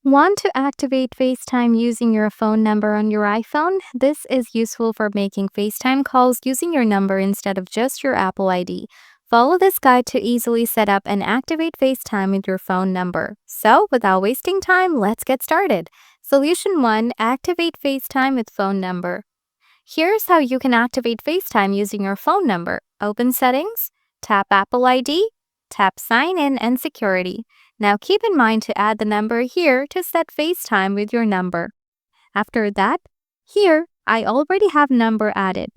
Want to activate FaceTime using your phone number on your iPhone? This is useful for making FaceTime calls using your number instead of just your Apple ID. Follow this guide to easily set up and activate FaceTime with your phone number. So, without wasting time, let's get started. Solution 1. Activate FaceTime with phone number. Here's how you can activate FaceTime using your phone number. Open Settings, tap Apple ID, tap Sign In and Security. Now keep in mind to add the number here to set FaceTime with your number. After that, here, I already have number added.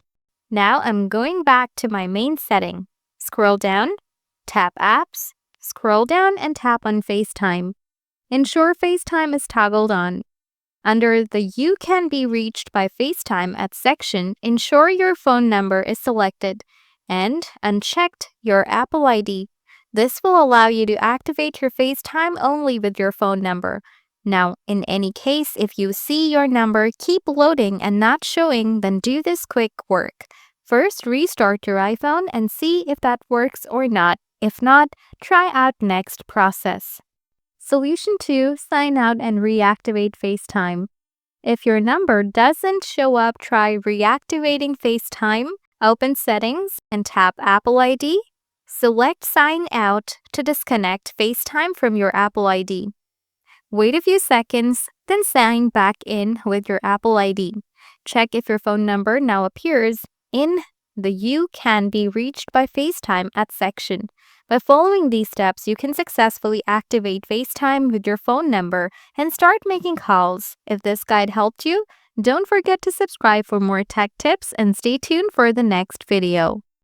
Now I'm going back to my main setting. Scroll down, tap Apps, scroll down and tap on FaceTime. Ensure FaceTime is toggled on. Under the You Can Be Reached by FaceTime at section, ensure your phone number is selected and unchecked your Apple ID. This will allow you to activate your FaceTime only with your phone number. Now, in any case, if you see your number keep loading and not showing, then do this quick work. First, restart your iPhone and see if that works or not. If not, try out next process. Solution 2. Sign out and reactivate FaceTime. If your number doesn't show up, try reactivating FaceTime. Open Settings and tap Apple ID. Select Sign Out to disconnect FaceTime from your Apple ID. Wait a few seconds, then sign back in with your Apple ID. Check if your phone number now appears in the You Can Be Reached by FaceTime at section. By following these steps, you can successfully activate FaceTime with your phone number and start making calls. If this guide helped you, don't forget to subscribe for more tech tips and stay tuned for the next video.